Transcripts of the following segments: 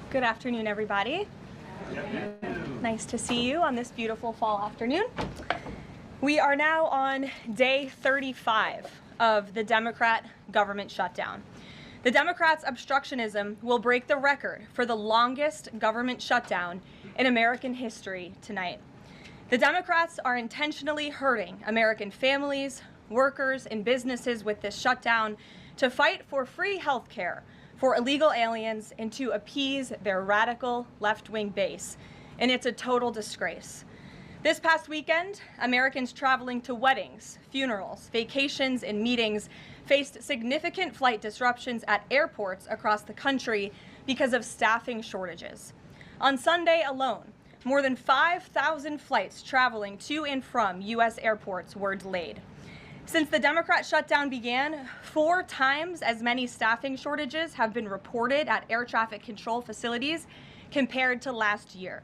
Good afternoon, everybody. Nice to see you on this beautiful fall afternoon. We are now on day 35 of the Democrat government shutdown. The Democrats' obstructionism will break the record for the longest government shutdown in American history tonight. The Democrats are intentionally hurting American families, workers, and businesses with this shutdown to fight for free health care for illegal aliens and to appease their radical left-wing base. And it's a total disgrace. This past weekend, Americans traveling to weddings, funerals, vacations, and meetings faced significant flight disruptions at airports across the country because of staffing shortages. On Sunday alone, more than 5,000 flights traveling to and from U.S. airports were delayed. Since the Democrat shutdown began, 4 times as many staffing shortages have been reported at air traffic control facilities compared to last year.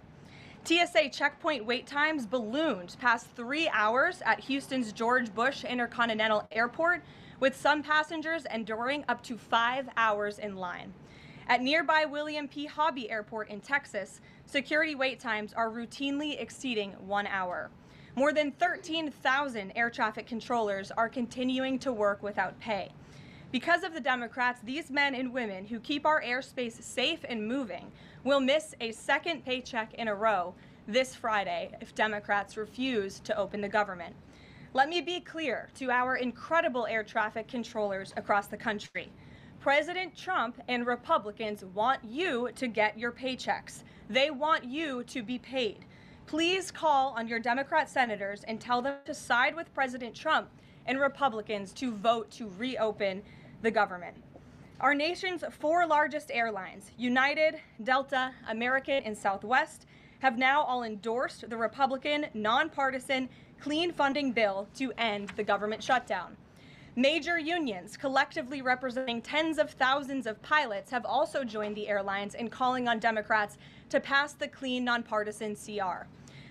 TSA checkpoint wait times ballooned past 3 hours at Houston's George Bush Intercontinental Airport, with some passengers enduring up to 5 hours in line. At nearby William P. Hobby Airport in Texas, security wait times are routinely exceeding 1 hour. More than 13,000 air traffic controllers are continuing to work without pay. Because of the Democrats, these men and women who keep our airspace safe and moving will miss a second paycheck in a row this Friday if Democrats refuse to open the government. Let me be clear to our incredible air traffic controllers across the country. President Trump and Republicans want you to get your paychecks. They want you to be paid. Please call on your Democrat senators and tell them to side with President Trump and Republicans to vote to reopen the government. Our nation's 4 largest airlines, United, Delta, American, and Southwest, have now all endorsed the Republican, nonpartisan, clean funding bill to end the government shutdown. Major unions, collectively representing tens of thousands of pilots, have also joined the airlines in calling on Democrats to pass the clean, nonpartisan CR.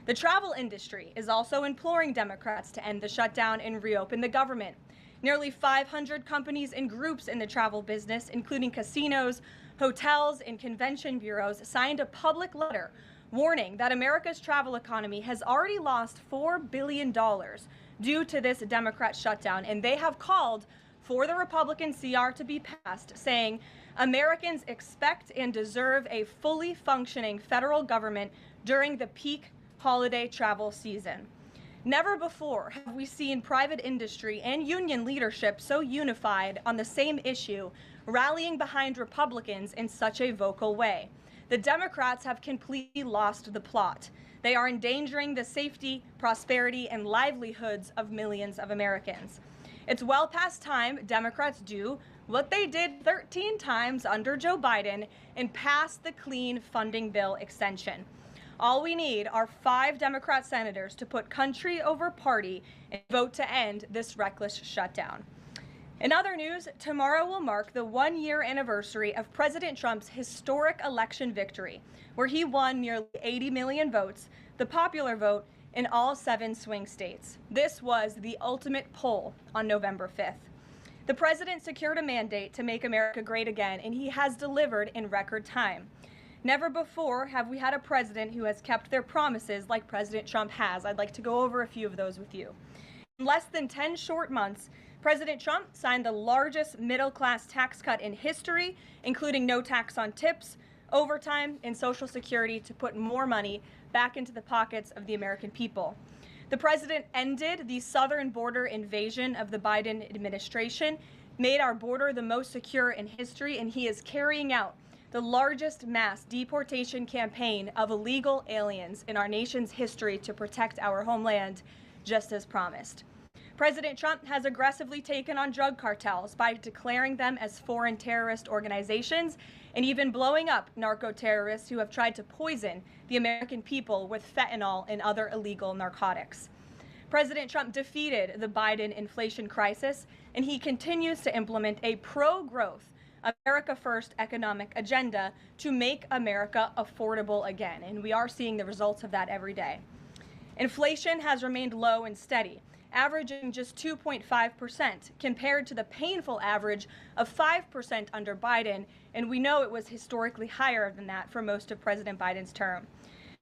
The travel industry is also imploring Democrats to end the shutdown and reopen the government. Nearly 500 companies and groups in the travel business, including casinos, hotels, and convention bureaus, signed a public letter warning that America's travel economy has already lost $4 billion due to this Democrat shutdown, and they have called for the Republican CR to be passed, saying Americans expect and deserve a fully functioning federal government during the peak holiday travel season. Never before have we seen private industry and union leadership so unified on the same issue, rallying behind Republicans in such a vocal way. The Democrats have completely lost the plot. They are endangering the safety, prosperity, and livelihoods of millions of Americans. It's well past time Democrats do what they did 13 times under Joe Biden and pass the clean funding bill extension. All we need are 5 Democrat senators to put country over party and vote to end this reckless shutdown. In other news, tomorrow will mark the 1-year anniversary of President Trump's historic election victory, where he won nearly 80 million votes, the popular vote, in all 7 swing states. This was the ultimate poll on November 5th. The president secured a mandate to make America great again, and he has delivered in record time. Never before have we had a president who has kept their promises like President Trump has. I'd like to go over a few of those with you. In less than 10 short months, President Trump signed the largest middle-class tax cut in history, including no tax on tips, overtime, and Social Security to put more money back into the pockets of the American people. The president ended the southern border invasion of the Biden administration, made our border the most secure in history, and he is carrying out the largest mass deportation campaign of illegal aliens in our nation's history to protect our homeland, just as promised. President Trump has aggressively taken on drug cartels by declaring them as foreign terrorist organizations and even blowing up narco-terrorists who have tried to poison the American people with fentanyl and other illegal narcotics. President Trump defeated the Biden inflation crisis, and he continues to implement a pro-growth, America First economic agenda to make America affordable again, and we are seeing the results of that every day. Inflation has remained low and steady, averaging just 2.5%, compared to the painful average of 5% under Biden, and we know it was historically higher than that for most of President Biden's term.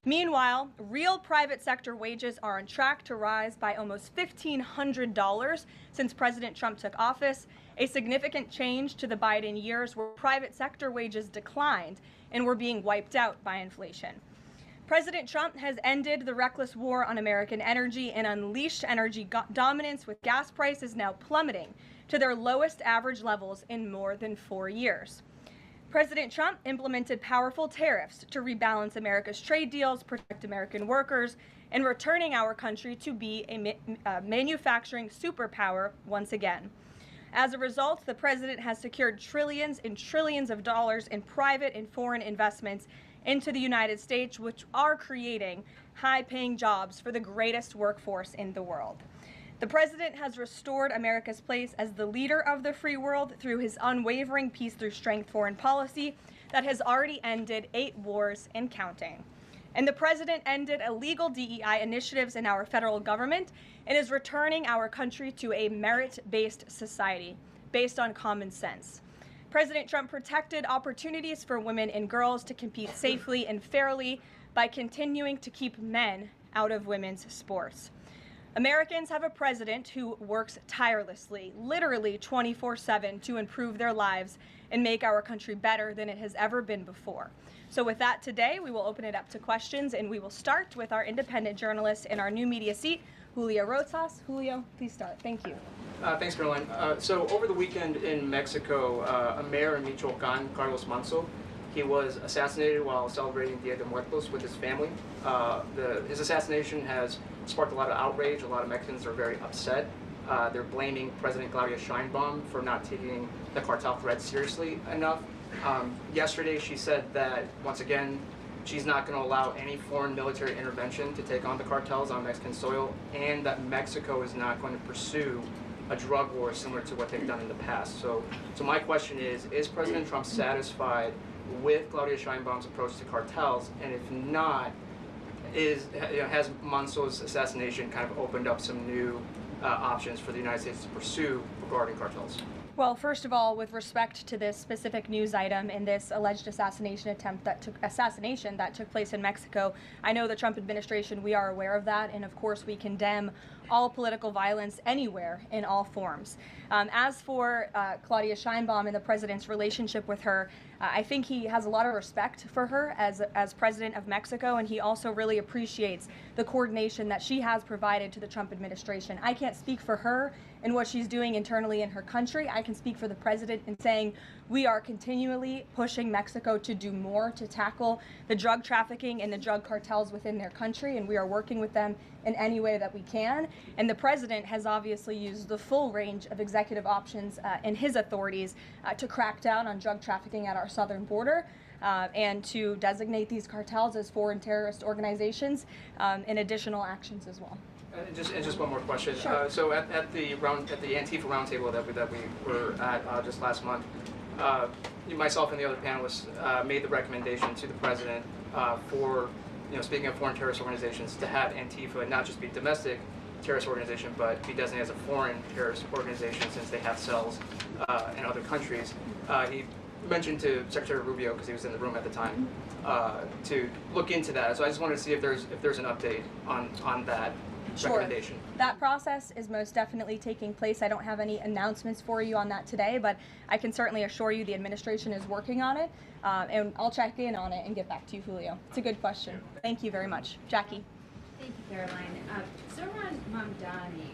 Meanwhile, real private sector wages are on track to rise by almost $1,500 since President Trump took office, a significant change to the Biden years where private sector wages declined and were being wiped out by inflation. President Trump has ended the reckless war on American energy and unleashed energy dominance, with gas prices now plummeting to their lowest average levels in more than 4 years. President Trump implemented powerful tariffs to rebalance America's trade deals, protect American workers, and returning our country to be a manufacturing superpower once again. As a result, the president has secured trillions and trillions of dollars in private and foreign investments into the United States, which are creating high-paying jobs for the greatest workforce in the world. The president has restored America's place as the leader of the free world through his unwavering peace through strength foreign policy that has already ended 8 wars and counting. And the president ended illegal DEI initiatives in our federal government and is returning our country to a merit-based society based on common sense. President Trump protected opportunities for women and girls to compete safely and fairly by continuing to keep men out of women's sports. Americans have a president who works tirelessly, literally 24/7, to improve their lives and make our country better than it has ever been before. So with that, today we will open it up to questions, and we will start with our independent journalist in our new media seat, Julio Rosas. Julio, please start. Thank you. Thanks, Caroline. So over the weekend in Mexico, a mayor in Michoacan, Carlos Manso, he was assassinated while celebrating Dia de Muertos with his family. His assassination has sparked a lot of outrage. A lot of Mexicans are very upset. They're blaming President Claudia Sheinbaum for not taking the cartel threat seriously enough. Yesterday, she said that, once again, she's not going to allow any foreign military intervention to take on the cartels on Mexican soil, and that Mexico is not going to pursue a drug war similar to what they've done in the past. So my question is President Trump satisfied with Claudia Sheinbaum's approach to cartels? And if not, has Manso's assassination kind of opened up some new options for the United States to pursue regarding cartels? Well, first of all, with respect to this specific news item and this alleged assassination that took place in Mexico, I know the Trump administration, we are aware of that, and of course we condemn all political violence anywhere in all forms. As for Claudia Sheinbaum and the president's relationship with her, I think he has a lot of respect for her as president of Mexico, and he also really appreciates the coordination that she has provided to the Trump administration. I can't speak for her and what she's doing internally in her country. I can speak for the president in saying we are continually pushing Mexico to do more to tackle the drug trafficking and the drug cartels within their country, and we are working with them in any way that we can. And the president has obviously used the full range of executive options in his authorities to crack down on drug trafficking at our southern border and to designate these cartels as foreign terrorist organizations and additional actions as well. Just one more question. Sure. So at the Antifa roundtable that we were at just last month, myself and the other panelists made the recommendation to the president for, speaking of foreign terrorist organizations, to have Antifa not just be a domestic terrorist organization, but be designated as a foreign terrorist organization since they have cells in other countries. He mentioned to Secretary Rubio, because he was in the room at the time, to look into that. So I just wanted to see if there's an update on that. Sure. That process is most definitely taking place. I don't have any announcements for you on that today, but I can certainly assure you the administration is working on it, and I'll check in on it and get back to you, Julio. It's a good question. Thank you very much. Jackie. Thank you, Caroline. Zohran Mamdani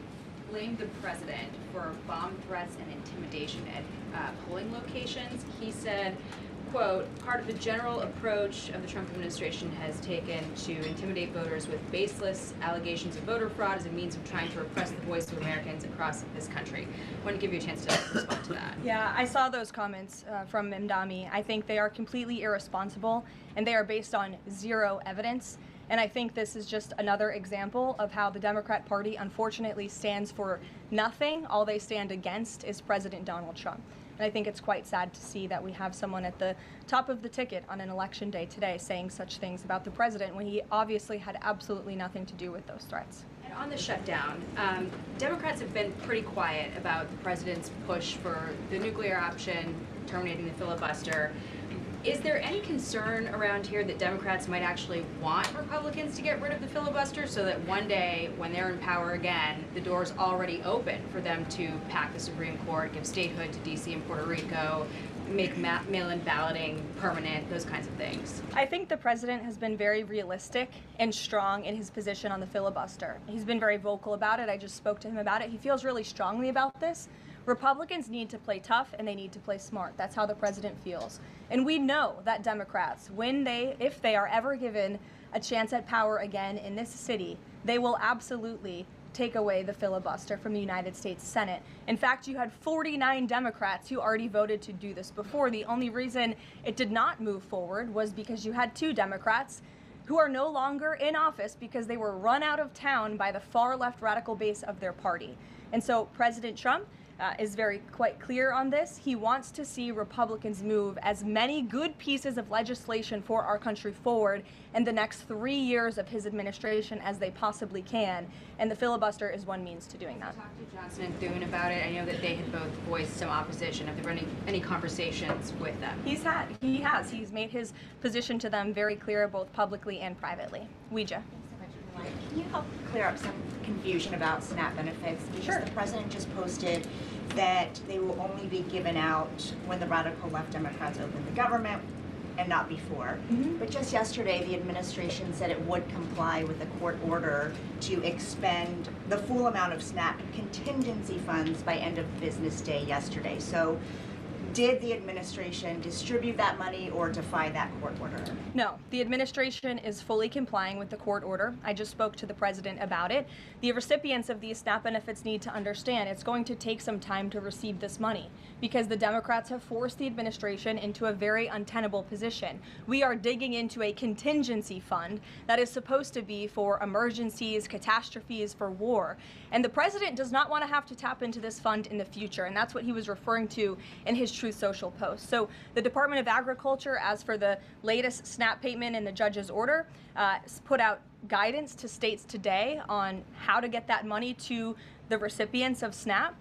blamed the president for bomb threats and intimidation at polling locations. He said, quote, part of the general approach of the Trump administration has taken to intimidate voters with baseless allegations of voter fraud as a means of trying to repress the voice of Americans across this country. I want to give you a chance to respond to that. Yeah, I saw those comments from Mamdani. I think they are completely irresponsible, and they are based on zero evidence. And I think this is just another example of how the Democrat Party unfortunately stands for nothing. All they stand against is President Donald Trump. And I think it's quite sad to see that we have someone at the top of the ticket on an election day today saying such things about the president when he obviously had absolutely nothing to do with those threats. And on the shutdown, Democrats have been pretty quiet about the president's push for the nuclear option, terminating the filibuster. Is there any concern around here that Democrats might actually want Republicans to get rid of the filibuster so that one day, when they're in power again, the door's already open for them to pack the Supreme Court, give statehood to D.C. and Puerto Rico, make mail-in balloting permanent, those kinds of things? I think the president has been very realistic and strong in his position on the filibuster. He's been very vocal about it. I just spoke to him about it. He feels really strongly about this. Republicans need to play tough and they need to play smart. That's how the president feels. And we know that Democrats, if they are ever given a chance at power again in this city, they will absolutely take away the filibuster from the United States Senate. In fact, you had 49 Democrats who already voted to do this before. The only reason it did not move forward was because you had 2 Democrats who are no longer in office because they were run out of town by the far left radical base of their party. And so President Trump is quite clear on this. He wants to see Republicans move as many good pieces of legislation for our country forward in the next 3 years of his administration as they possibly can, and the filibuster is one means to doing that. Talk to Johnson and Thune about it. I know that they had both voiced some opposition. Have there been any conversations with them? He has. He's made his position to them very clear, both publicly and privately. Ouija. Can you help clear up some confusion about SNAP benefits? Because Sure. The president just posted that they will only be given out when the radical left Democrats open the government and not before. Mm-hmm. But just yesterday, the administration said it would comply with a court order to expend the full amount of SNAP contingency funds by end of business day yesterday. So did the administration distribute that money or defy that court order? No, the administration is fully complying with the court order. I just spoke to the president about it. The recipients of these SNAP benefits need to understand it's going to take some time to receive this money because the Democrats have forced the administration into a very untenable position. We are digging into a contingency fund that is supposed to be for emergencies, catastrophes, for war. And the president does not want to have to tap into this fund in the future, and that's what he was referring to in his Truth Social post. So the Department of Agriculture, as for the latest SNAP payment in the judge's order, put out guidance to states today on how to get that money to the recipients of SNAP.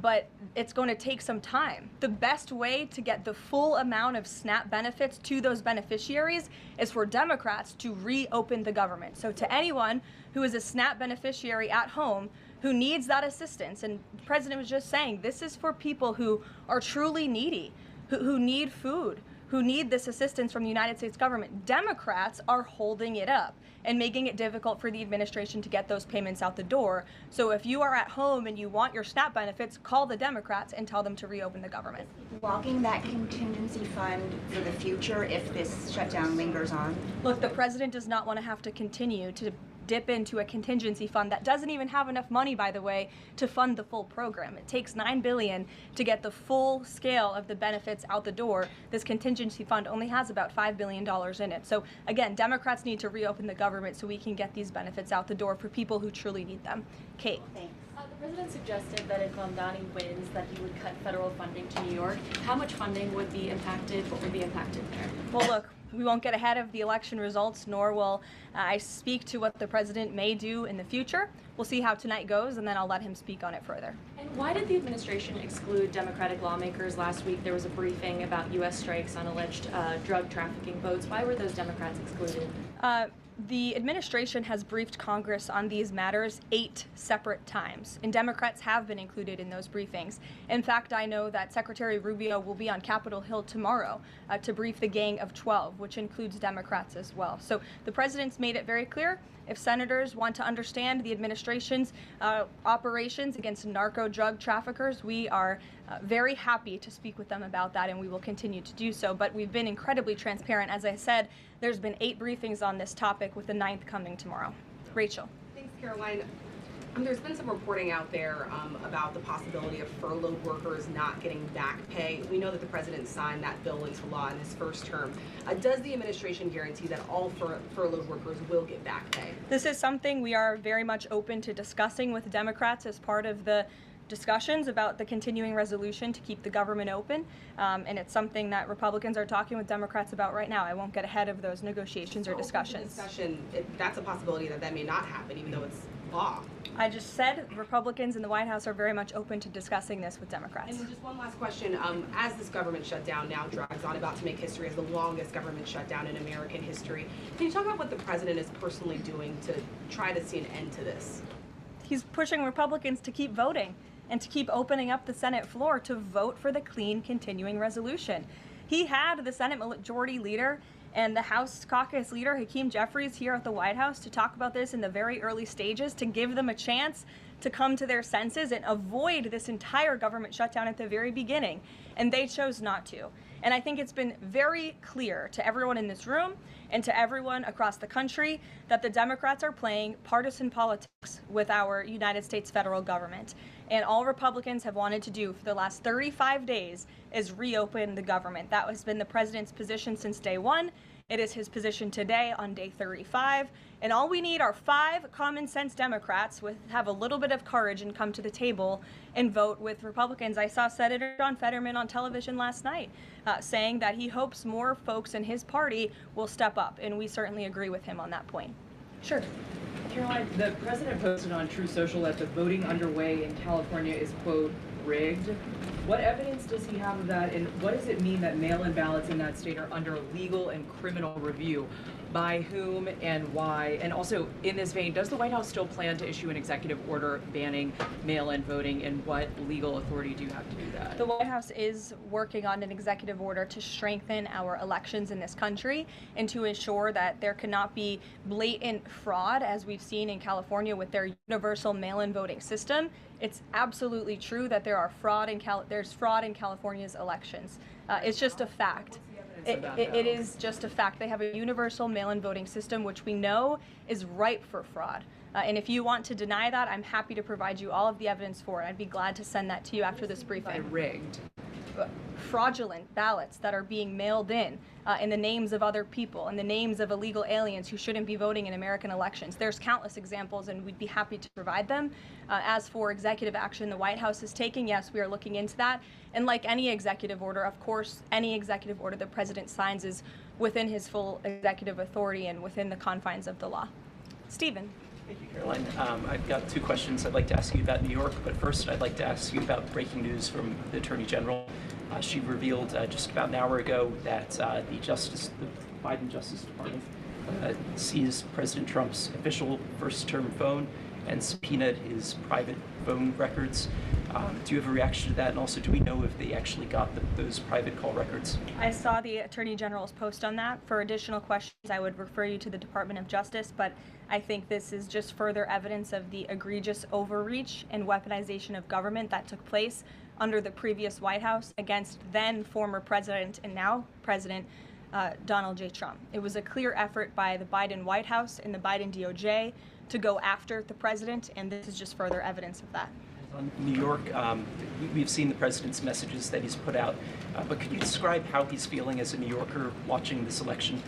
But it's going to take some time. The best way to get the full amount of SNAP benefits to those beneficiaries is for Democrats to reopen the government. So to anyone who is a SNAP beneficiary at home who needs that assistance, and the president was just saying, this is for people who are truly needy, who need food, who need this assistance from the United States government. Democrats are holding it up and making it difficult for the administration to get those payments out the door. So if you are at home and you want your SNAP benefits, call the Democrats and tell them to reopen the government. Blocking that contingency fund for the future if this shutdown lingers on? Look, the president does not want to have to continue to dip into a contingency fund that doesn't even have enough money, by the way, to fund the full program. It takes $9 billion to get the full scale of the benefits out the door. This contingency fund only has about $5 billion in it. So again, Democrats need to reopen the government so we can get these benefits out the door for people who truly need them. Kate. Thanks. The president suggested that if Mamdani wins, that he would cut federal funding to New York. How much funding would be impacted? What would be impacted there? Well, look, we won't get ahead of the election results, nor will I speak to what the president may do in the future. We'll see how tonight goes, and then I'll let him speak on it further. And why did the administration exclude Democratic lawmakers last week? There was a briefing about U.S. strikes on alleged drug trafficking boats. Why were those Democrats excluded? The administration has briefed Congress on these matters 8 separate times, and Democrats have been included in those briefings. In fact, I know that Secretary Rubio will be on Capitol Hill tomorrow to brief the Gang of 12, which includes Democrats as well. So the president's made it very clear. If senators want to understand the administration's operations against narco drug traffickers, we are very happy to speak with them about that, and we will continue to do so. But we've been incredibly transparent. As I said, there's been 8 briefings on this topic, with the 9th coming tomorrow. Rachel. Thanks, Karoline. There's been some reporting out there about the possibility of furloughed workers not getting back pay. We know that the president signed that bill into law in his first term. Does the administration guarantee that all furloughed workers will get back pay? This is something we are very much open to discussing with Democrats as part of the discussions about the continuing resolution to keep the government open, and it's something that Republicans are talking with Democrats about right now. I won't get ahead of those negotiations or discussions. That's a possibility that may not happen, even though it's law. I just said Republicans in the White House are very much open to discussing this with Democrats. And then just one last question. As this government shutdown now drags on, about to make history as the longest government shutdown in American history, can you talk about what the president is personally doing to try to see an end to this? He's pushing Republicans to keep voting and to keep opening up the Senate floor to vote for the clean continuing resolution. He had the Senate Majority Leader and the House Caucus Leader, Hakeem Jeffries, here at the White House to talk about this in the very early stages, to give them a chance to come to their senses and avoid this entire government shutdown at the very beginning. And they chose not to. And I think it's been very clear to everyone in this room and to everyone across the country that the Democrats are playing partisan politics with our United States federal government. And all Republicans have wanted to do for the last 35 days is reopen the government. That has been the president's position since day one. It is his position today on day 35. And all we need are 5 common sense Democrats with have a little bit of courage and come to the table and vote with Republicans. I saw Senator John Fetterman on television last night saying that he hopes more folks in his party will step up. And we certainly agree with him on that point. Sure. Karoline, the president posted on True Social that the voting underway in California is, quote, rigged. What evidence does he have of that, and what does it mean that mail-in ballots in that state are under legal and criminal review? By whom and why? And also, in this vein, does the White House still plan to issue an executive order banning mail-in voting, and what legal authority do you have to do that? The White House is working on an executive order to strengthen our elections in this country and to ensure that there cannot be blatant fraud, as we've seen in California with their universal mail-in voting system. It's absolutely true that there's fraud in California's elections. It's just a fact. It is just a fact. They have a universal mail-in voting system, which we know is ripe for fraud. And if you want to deny that, I'm happy to provide you all of the evidence for it. I'd be glad to send that to you after this briefing. Rigged. Fraudulent ballots that are being mailed in the names of other people, in the names of illegal aliens who shouldn't be voting in American elections. There's countless examples, and we'd be happy to provide them. As for executive action the White House is taking, yes, we are looking into that. And like any executive order, of course, any executive order the president signs is within his full executive authority and within the confines of the law. Stephen. Thank you, Caroline. I've got 2 questions I'd like to ask you about New York, but first I'd like to ask you about breaking news from the Attorney General. She revealed just about an hour ago that the Biden Justice Department seized President Trump's official first-term phone and subpoenaed his private phone records. Do you have a reaction to that? And also, do we know if they actually got those private call records? I saw the Attorney General's post on that. For additional questions, I would refer you to the Department of Justice, but I think this is just further evidence of the egregious overreach and weaponization of government that took place under the previous White House against then former President and now President Donald J. Trump. It was a clear effort by the Biden White House and the Biden DOJ to go after the president, and this is just further evidence of that. On New York, we've seen the president's messages that he's put out, but could you describe how he's feeling as a New Yorker watching this election?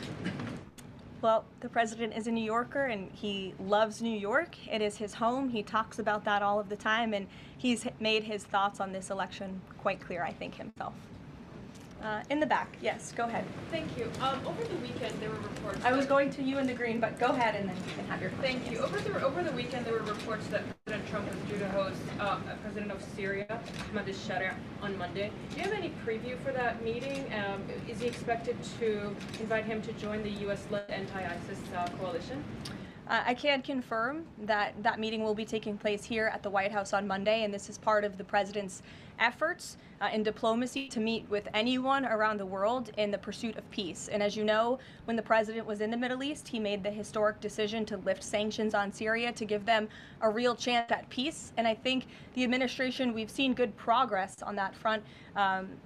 Well, the president is a New Yorker and he loves New York. It is his home. He talks about that all of the time, and he's made his thoughts on this election quite clear, I think, himself. In the back, yes, go ahead. Thank you. Over the weekend, there were reports. I was going to you in the green, but go ahead and then you can have your question. Thank you. Over the weekend, there were reports that President Trump was due to host President of Syria, Ahmad al-Sharia, on Monday. Do you have any preview for that meeting? Is he expected to invite him to join the U.S.-led anti-ISIS coalition? I can confirm that that meeting will be taking place here at the White House on Monday, and this is part of the president's efforts in diplomacy to meet with anyone around the world in the pursuit of peace. And as you know, when the president was in the Middle East, he made the historic decision to lift sanctions on Syria to give them a real chance at peace. And I think the administration, we've seen good progress on that front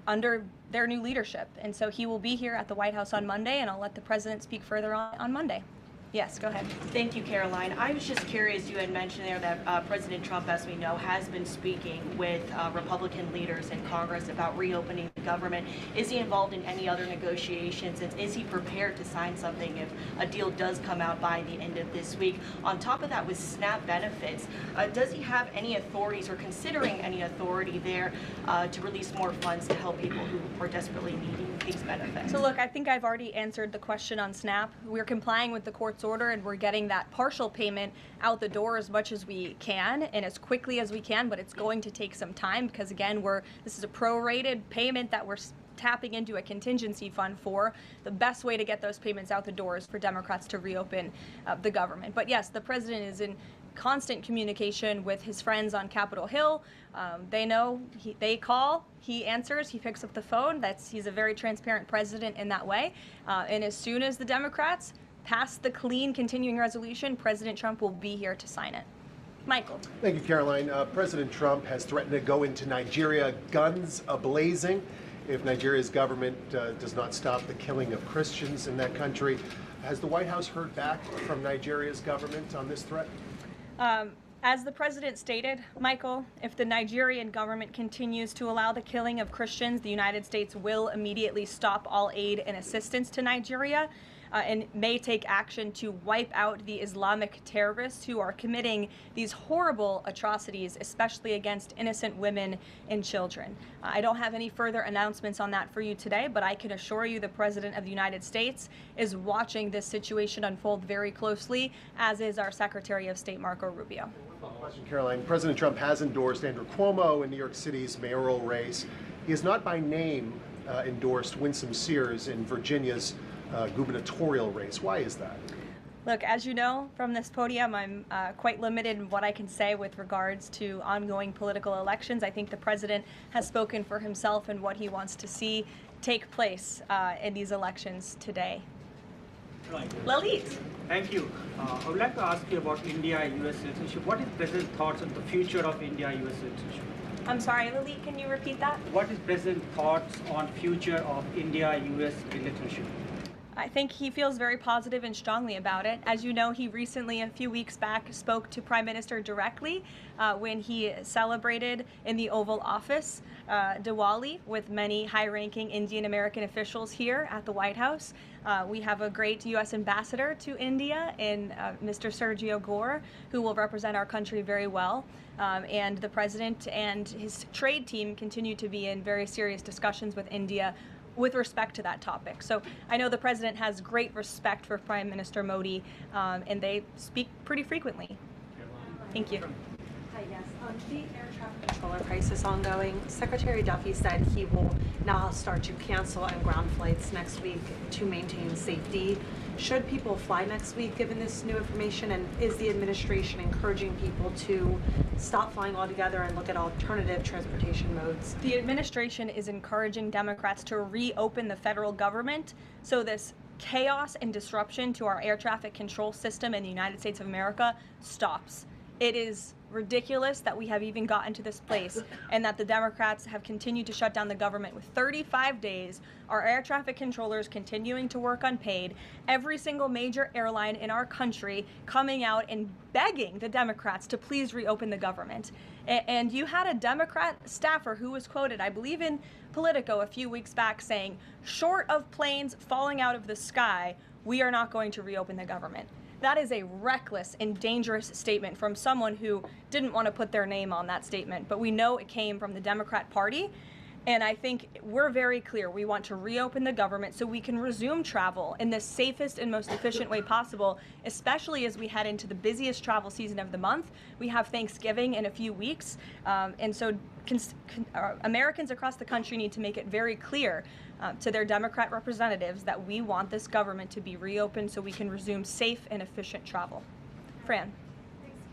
under their new leadership. And so he will be here at the White House on Monday, and I'll let the president speak further on Monday. Yes, go ahead. Thank you, Caroline. I was just curious, you had mentioned there that President Trump, as we know, has been speaking with Republican leaders in Congress about reopening the government. Is he involved in any other negotiations? And is he prepared to sign something if a deal does come out by the end of this week? On top of that, with SNAP benefits, does he have any authorities or considering any authority there to release more funds to help people who are desperately needing these benefits? So look, I think I've already answered the question on SNAP. We're complying with the court's court's order, and we're getting that partial payment out the door as much as we can and as quickly as we can, but it's going to take some time because, again, this is a prorated payment that we're tapping into a contingency fund for. The best way to get those payments out the door is for Democrats to reopen the government. But yes, the president is in constant communication with his friends on Capitol Hill. They know, they call, he answers, he picks up the phone. He's a very transparent president in that way. And as soon as the Democrats pass the clean continuing resolution, President Trump will be here to sign it. Michael. Thank you, Caroline. President Trump has threatened to go into Nigeria guns a-blazing if Nigeria's government does not stop the killing of Christians in that country. Has the White House heard back from Nigeria's government on this threat? As the president stated, Michael, if the Nigerian government continues to allow the killing of Christians, the United States will immediately stop all aid and assistance to Nigeria and may take action to wipe out the Islamic terrorists who are committing these horrible atrocities, especially against innocent women and children. I don't have any further announcements on that for you today, but I can assure you the President of the United States is watching this situation unfold very closely, as is our Secretary of State, Marco Rubio. Question, Caroline. President Trump has endorsed Andrew Cuomo in New York City's mayoral race. He has not by name endorsed Winsome Sears in Virginia's gubernatorial race. Why is that? Look, as you know from this podium, I'm quite limited in what I can say with regards to ongoing political elections. I think the president has spoken for himself and what he wants to see take place in these elections today. Leavitt. Thank you. I would like to ask you about India-US relationship. What is President's thoughts on the future of India-US relationship? I'm sorry, Leavitt, can you repeat that? What is President's thoughts on future of India-US relationship? I think he feels very positive and strongly about it. As you know, he recently, a few weeks back, spoke to Prime Minister directly when he celebrated in the Oval Office Diwali with many high-ranking Indian American officials here at the White House. We have a great U.S. ambassador to India in Mr. Sergio Gore, who will represent our country very well. And the president and his trade team continue to be in very serious discussions with India with respect to that topic. So I know the president has great respect for Prime Minister Modi, and they speak pretty frequently. Thank you. Hi, yes. The air traffic controller crisis ongoing. Secretary Duffy said he will now start to cancel and ground flights next week to maintain safety. Should people fly next week given this new information, and is the administration encouraging people to stop flying altogether and look at alternative transportation modes? The administration is encouraging Democrats to reopen the federal government so this chaos and disruption to our air traffic control system in the United States of America stops. It is ridiculous that we have even gotten to this place and that the Democrats have continued to shut down the government with 35 days, our air traffic controllers continuing to work unpaid, every single major airline in our country coming out and begging the Democrats to please reopen the government. And you had a Democrat staffer who was quoted, I believe in Politico a few weeks back, saying, short of planes falling out of the sky, we are not going to reopen the government. That is a reckless and dangerous statement from someone who didn't want to put their name on that statement, but we know it came from the Democrat Party. And I think we're very clear. We want to reopen the government so we can resume travel in the safest and most efficient way possible, especially as we head into the busiest travel season of the month. We have Thanksgiving in a few weeks. And so Americans across the country need to make it very clear to their Democrat representatives that we want this government to be reopened so we can resume safe and efficient travel. Fran.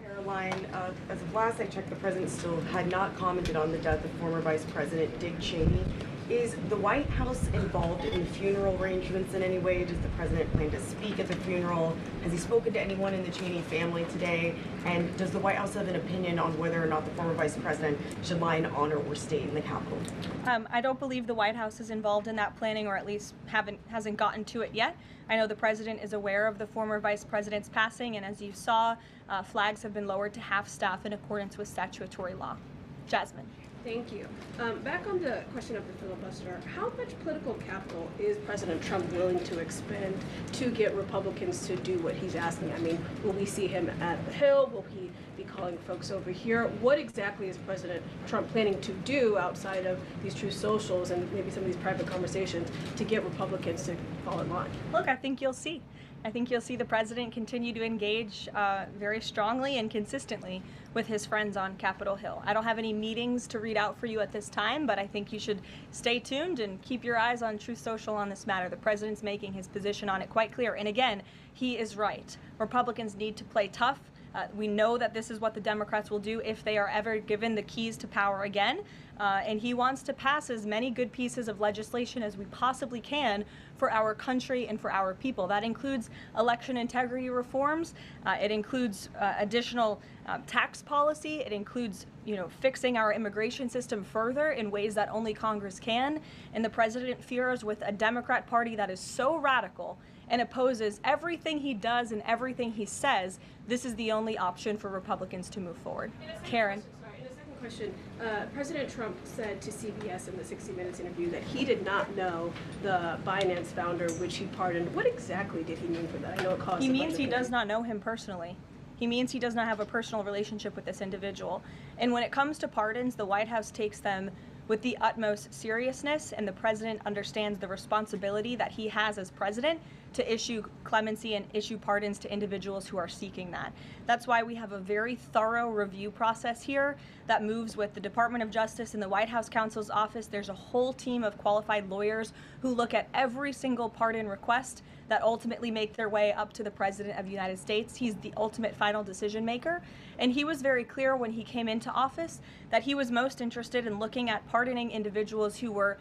Caroline, as of last I checked, the president still had not commented on the death of former Vice President Dick Cheney. Is the White House involved in funeral arrangements in any way? Does the president plan to speak at the funeral? Has he spoken to anyone in the Cheney family today? And does the White House have an opinion on whether or not the former vice president should lie in honor or stay in the Capitol? I don't believe the White House is involved in that planning, or at least hasn't gotten to it yet. I know the president is aware of the former vice president's passing, and as you saw, flags have been lowered to half staff in accordance with statutory law. Jasmine. Thank you. Back on the question of the filibuster, how much political capital is President Trump willing to expend to get Republicans to do what he's asking? I mean, will we see him at the Hill? Will he be calling folks over here? What exactly is President Trump planning to do outside of these true socials and maybe some of these private conversations to get Republicans to fall in line? Look, I think you'll see. I think you'll see the president continue to engage very strongly and consistently with his friends on Capitol Hill. I don't have any meetings to read out for you at this time, but I think you should stay tuned and keep your eyes on Truth Social on this matter. The president's making his position on it quite clear. And again, he is right. Republicans need to play tough. We know that this is what the Democrats will do if they are ever given the keys to power again. And he wants to pass as many good pieces of legislation as we possibly can for our country and for our people. That includes election integrity reforms. It includes additional tax policy. It includes, fixing our immigration system further in ways that only Congress can. And the president fears with a Democrat Party that is so radical and opposes everything he does and everything he says, this is the only option for Republicans to move forward. Karen. Question. President Trump said to CBS in the 60 Minutes interview that he did not know the Binance founder, which he pardoned. What exactly did he mean for that? I know it caused. He means he does not know him personally. He means he does not have a personal relationship with this individual. And when it comes to pardons, the White House takes them with the utmost seriousness, and the president understands the responsibility that he has as president to issue clemency and issue pardons to individuals who are seeking that. That's why we have a very thorough review process here that moves with the Department of Justice and the White House counsel's office. There's a whole team of qualified lawyers who look at every single pardon request that ultimately make their way up to the President of the United States. He's the ultimate final decision maker. And he was very clear when he came into office that he was most interested in looking at pardoning individuals who were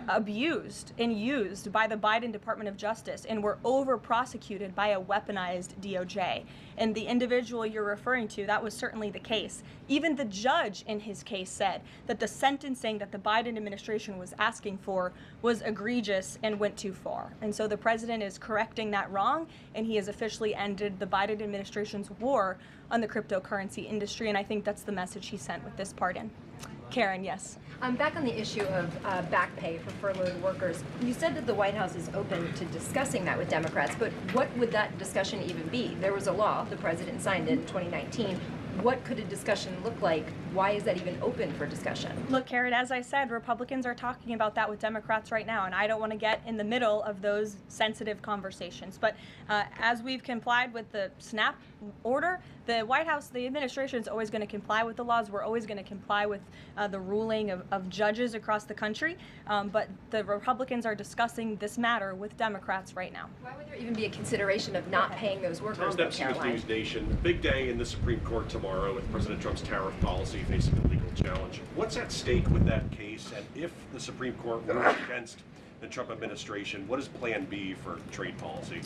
abused and used by the Biden Department of Justice and were over-prosecuted by a weaponized DOJ. And the individual you're referring to, that was certainly the case. Even the judge in his case said that the sentencing that the Biden administration was asking for was egregious and went too far. And so the president is correcting that wrong, and he has officially ended the Biden administration's war on the cryptocurrency industry, and I think that's the message he sent with this pardon. Karen, yes. Back on the issue of back pay for furloughed workers, you said that the White House is open to discussing that with Democrats, but what would that discussion even be? There was a law, the president signed it in 2019. What could a discussion look like? Why is that even open for discussion? Look, Karen, as I said, Republicans are talking about that with Democrats right now, and I don't want to get in the middle of those sensitive conversations. But as we've complied with the SNAP order, the White House, the administration is always going to comply with the laws. We're always going to comply with the ruling of judges across the country. But the Republicans are discussing this matter with Democrats right now. Why would there even be a consideration of not paying those workers, though, Tom Dempsey with Karoline? News Nation. Big day in the Supreme Court tomorrow with President Trump's tariff policy facing a legal challenge. What's at stake with that case? And if the Supreme Court rules against the Trump administration, what is Plan B for trade policy?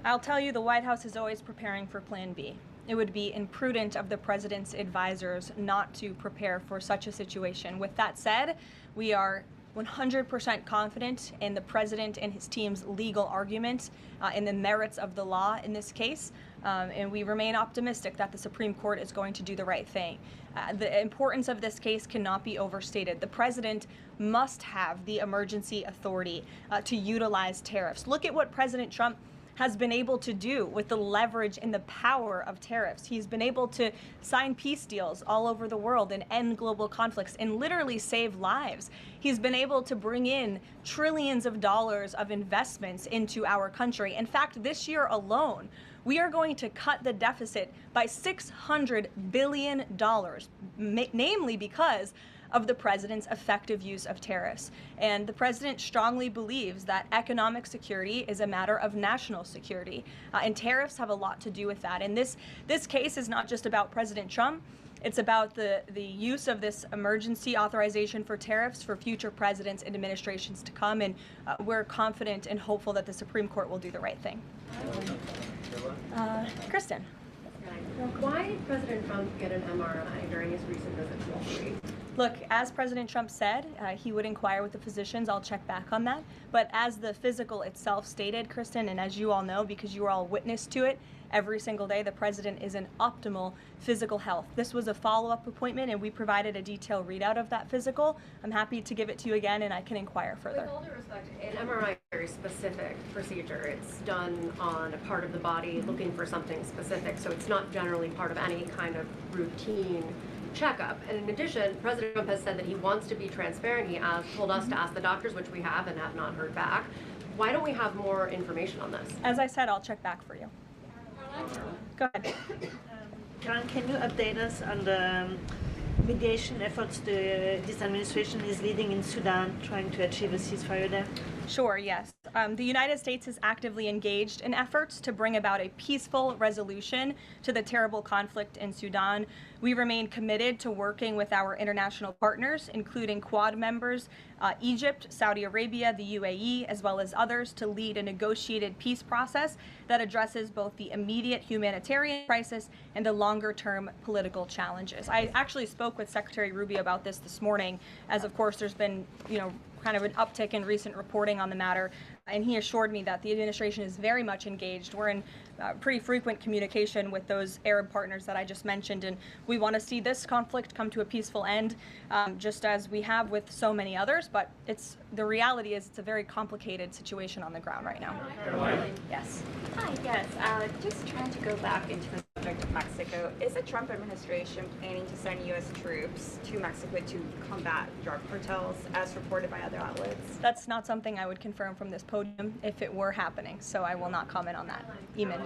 I'll tell you, the White House is always preparing for Plan B. It would be imprudent of the president's advisors not to prepare for such a situation. With that said, we are 100% confident in the president and his team's legal argument in the merits of the law in this case, and we remain optimistic that the Supreme Court is going to do the right thing. The importance of this case cannot be overstated. The president must have the emergency authority to utilize tariffs. Look at what President Trump has been able to do with the leverage and the power of tariffs. He's been able to sign peace deals all over the world and end global conflicts and literally save lives. He's been able to bring in trillions of dollars of investments into our country. In fact, this year alone, we are going to cut the deficit by $600 billion, namely because of the president's effective use of tariffs. And the president strongly believes that economic security is a matter of national security, and tariffs have a lot to do with that. And this case is not just about President Trump. It's about the use of this emergency authorization for tariffs for future presidents and administrations to come, and we're confident and hopeful that the Supreme Court will do the right thing. Kristen. Why did President Trump get an MRI during his recent visit to Wall Street? Look, as President Trump said, he would inquire with the physicians. I'll check back on that. But as the physical itself stated, Kristen, and as you all know, because you are all witness to it, every single day the president is in optimal physical health. This was a follow-up appointment, and we provided a detailed readout of that physical. I'm happy to give it to you again, and I can inquire further. With all due respect, an MRI is a very specific procedure. It's done on a part of the body looking for something specific, so it's not generally part of any kind of routine checkup. And in addition, President Trump has said that he wants to be transparent. He told us to ask the doctors, which we have and have not heard back. Why don't we have more information on this? As I said, I'll check back for you. Go ahead. Caroline, can you update us on the mediation efforts this administration is leading in Sudan, trying to achieve a ceasefire there? Sure, yes. The United States is actively engaged in efforts to bring about a peaceful resolution to the terrible conflict in Sudan. We remain committed to working with our international partners, including Quad members, Egypt, Saudi Arabia, the UAE, as well as others, to lead a negotiated peace process that addresses both the immediate humanitarian crisis and the longer-term political challenges. I actually spoke with Secretary Rubio about this morning, as of course there's been, kind of an uptick in recent reporting on the matter, and he assured me that the administration is very much engaged. We're in pretty frequent communication with those Arab partners that I just mentioned, and we want to see this conflict come to a peaceful end, just as we have with so many others, but the reality is it's a very complicated situation on the ground right now. Karoline? Yes. Hi, yes. Just trying to go back into the subject of Mexico. Is the Trump administration planning to send U.S. troops to Mexico to combat drug cartels, as reported by other outlets? That's not something I would confirm from this podium if it were happening, so I will not comment on that. Eamon.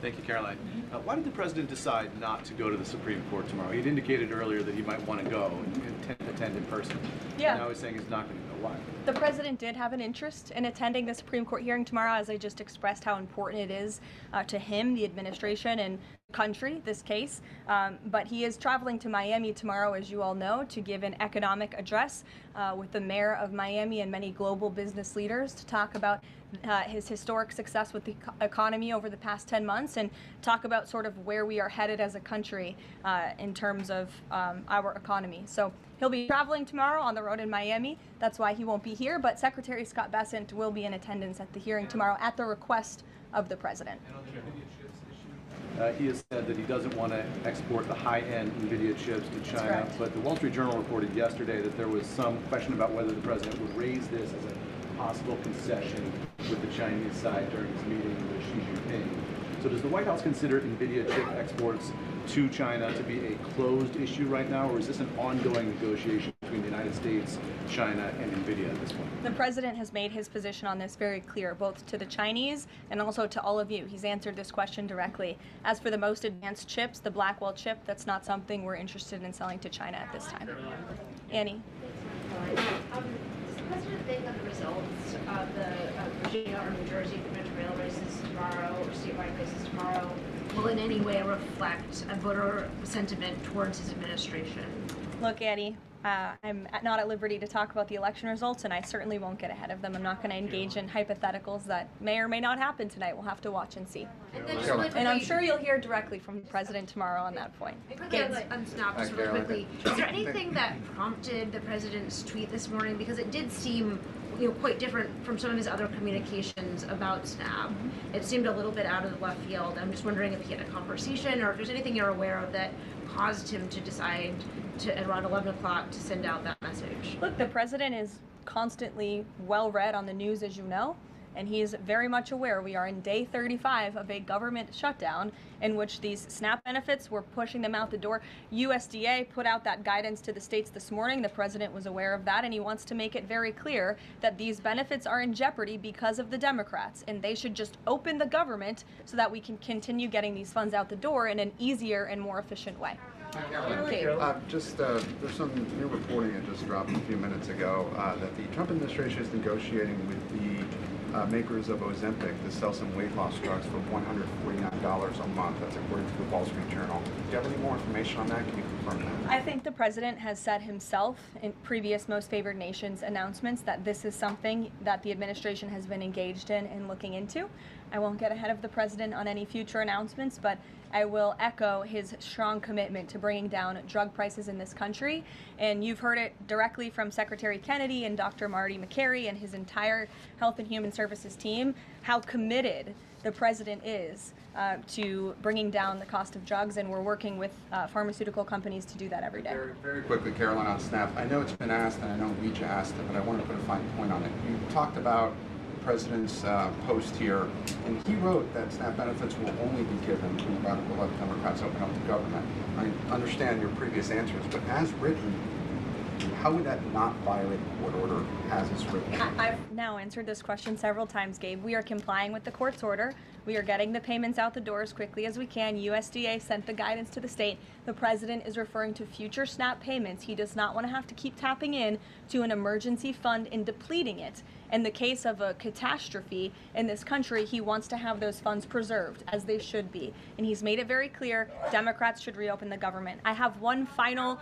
Thank you, Caroline. Why did the president decide not to go to the Supreme Court tomorrow? He had indicated earlier that he might want to go and attend in person. Yeah. Now he's saying he's not going to go. Why? The president did have an interest in attending the Supreme Court hearing tomorrow, as I just expressed how important it is to him, the administration, and the country, this case. But he is traveling to Miami tomorrow, as you all know, to give an economic address with the mayor of Miami and many global business leaders to talk about his historic success with the economy over the past 10 months and talk about sort of where we are headed as a country in terms of our economy. So he'll be traveling tomorrow on the road in Miami. That's why he won't be here, but Secretary Scott Bessent will be in attendance at the hearing tomorrow at the request of the president. He has said that he doesn't want to export the high-end NVIDIA chips to China, correct. but the Wall Street Journal reported yesterday that there was some question about whether the president would raise this as a possible concession with the Chinese side during his meeting with Xi Jinping. So does the White House consider NVIDIA chip exports to China to be a closed issue right now, or is this an ongoing negotiation between the United States, China, and NVIDIA at this point? The president has made his position on this very clear, both to the Chinese and also to all of you. He's answered this question directly. As for the most advanced chips, the Blackwell chip, that's not something we're interested in selling to China at this time. Annie. Does the president think that the results of the Virginia or New Jersey gubernatorial races tomorrow, or statewide races tomorrow, will in any way reflect a voter sentiment towards his administration? Look, Annie, I'm not at liberty to talk about the election results, and I certainly won't get ahead of them. I'm not going to engage in hypotheticals that may or may not happen tonight. We'll have to watch and see. And I'm sure you'll hear directly from the president tomorrow on that point. On SNAP, just really quickly, is there anything that prompted the president's tweet this morning? Because it did seem quite different from some of his other communications about SNAP. It seemed a little bit out of the left field. I'm just wondering if he had a conversation or if there's anything you're aware of that caused him to decide to, at around 11 o'clock, to send out that message. Look, the president is constantly well read on the news, as you know, and he is very much aware we are in day 35 of a government shutdown in which these SNAP benefits, we're pushing them out the door. USDA put out that guidance to the states this morning. The president was aware of that, and he wants to make it very clear that these benefits are in jeopardy because of the Democrats, and they should just open the government so that we can continue getting these funds out the door in an easier and more efficient way. There's some new reporting that just dropped a few minutes ago that the Trump administration is negotiating with the makers of Ozempic to sell some weight loss drugs for $149 a month. That's according to the Wall Street Journal. Do you have any more information on that? Can you confirm that? I think the president has said himself in previous Most Favored Nations announcements that this is something that the administration has been engaged in and looking into. I won't get ahead of the president on any future announcements, but I will echo his strong commitment to bringing down drug prices in this country. And you've heard it directly from Secretary Kennedy and Dr. Marty McCary and his entire Health and Human Services team, how committed the president is to bringing down the cost of drugs, and we're working with pharmaceutical companies to do that every day. Very quickly, Caroline, on SNAP. I know it's been asked, and I know Ouija asked it, but I want to put a fine point on it. You talked about president's post here, and he wrote that SNAP benefits will only be given when radical left Democrats open up the government. I understand your previous answers, but as written, how would that not violate court order as it's written? I've now answered this question several times, Gabe. We are complying with the court's order. We are getting the payments out the door as quickly as we can. USDA sent the guidance to the state. The president is referring to future SNAP payments. He does not want to have to keep tapping in to an emergency fund and depleting it. In the case of a catastrophe in this country, he wants to have those funds preserved, as they should be. And he's made it very clear Democrats should reopen the government. I have one final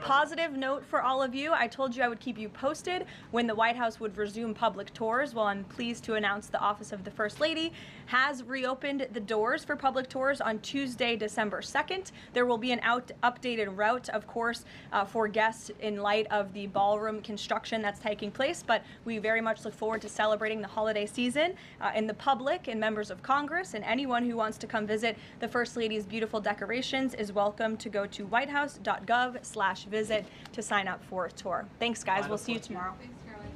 positive note for all of you. I told you I would keep you posted when the White House would resume public tours. Well, I'm pleased to announce the Office of the First Lady has reopened the doors for public tours on Tuesday, December 2nd. There will be an updated route, of course, for guests in light of the ballroom construction that's taking place, but we very much look forward to celebrating the holiday season. And the public and members of Congress and anyone who wants to come visit the First Lady's beautiful decorations is welcome to go to whitehouse.gov/visit to sign up for a tour. Thanks, guys. We'll see you tomorrow. Thanks, Caroline.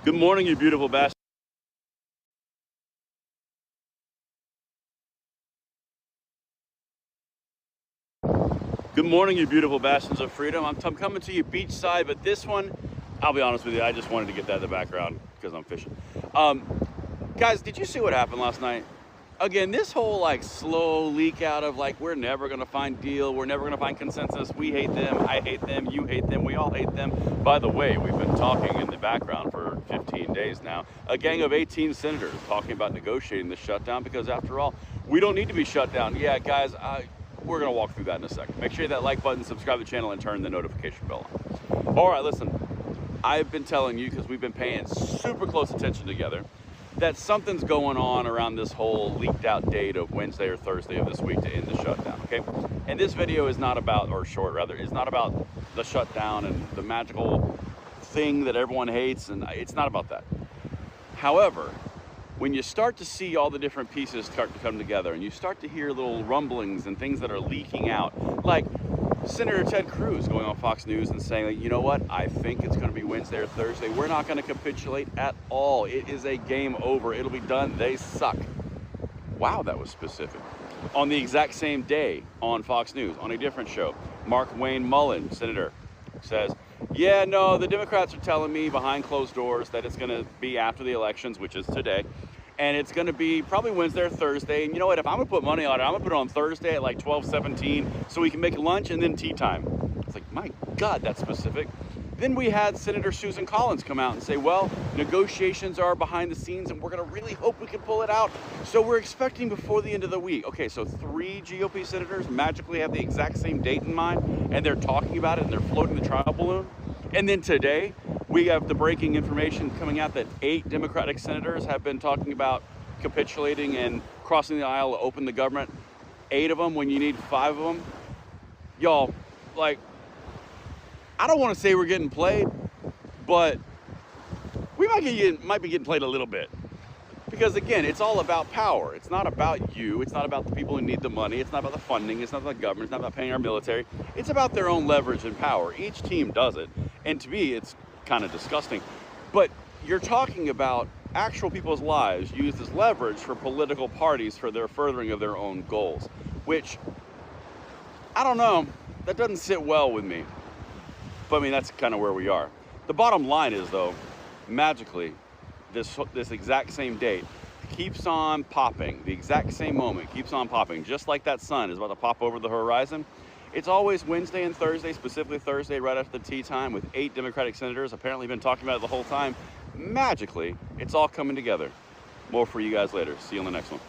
Good morning, you beautiful bastards. Good morning, you beautiful bastions of freedom. I'm coming to you beachside, but this one, I'll be honest with you, I just wanted to get that in the background because I'm fishing. Guys, did you see what happened last night? Again, this whole like slow leak out of like, we're never gonna find deal, we're never gonna find consensus, we hate them, I hate them, you hate them, we all hate them. By the way, we've been talking in the background for 15 days now. A gang of 18 senators talking about negotiating the shutdown because after all, we don't need to be shut down. Yeah, guys, we're gonna walk through that in a second. Make sure you hit that like button, subscribe to the channel, and turn the notification bell on. All right, listen, I've been telling you, because we've been paying super close attention together, that something's going on around this whole leaked out date of Wednesday or Thursday of this week to end the shutdown, okay? And this video is not about, or short rather, is not about the shutdown and the magical thing that everyone hates, and it's not about that. However, when you start to see all the different pieces start to come together and you start to hear little rumblings and things that are leaking out, like Senator Ted Cruz going on Fox News and saying, like, you know what, I think it's going to be Wednesday or Thursday. We're not going to capitulate at all. It is a game over. It'll be done. They suck. Wow, that was specific. On the exact same day on Fox News, on a different show, Mark Wayne Mullen, Senator, says, yeah, no, the Democrats are telling me behind closed doors that it's going to be after the elections, which is today. And it's going to be probably Wednesday or Thursday. And you know what? If I'm going to put money on it, I'm going to put it on Thursday at like 12:17 so we can make lunch and then tea time. It's like, my God, that's specific. Then we had Senator Susan Collins come out and say, well, negotiations are behind the scenes and we're going to really hope we can pull it out. So we're expecting before the end of the week. Okay, so 3 GOP senators magically have the exact same date in mind and they're talking about it and they're floating the trial balloon. And then today, we have the breaking information coming out that 8 Democratic senators have been talking about capitulating and crossing the aisle to open the government. 8 of them when you need 5 of them. Y'all, like, I don't want to say we're getting played, but we might be getting played a little bit. Because again, it's all about power. It's not about you. It's not about the people who need the money. It's not about the funding. It's not about the government. It's not about paying our military. It's about their own leverage and power. Each team does it. And to me, it's kind of disgusting. But you're talking about actual people's lives used as leverage for political parties for their furthering of their own goals, which, I don't know, that doesn't sit well with me. But I mean, that's kind of where we are. The bottom line is, though, magically, this exact same date keeps on popping. The exact same moment keeps on popping, just like that sun is about to pop over the horizon. It's always Wednesday and Thursday, specifically Thursday right after the tea time, with 8 Democratic senators apparently been talking about it the whole time. Magically, it's all coming together. More for you guys later. See you on the next one.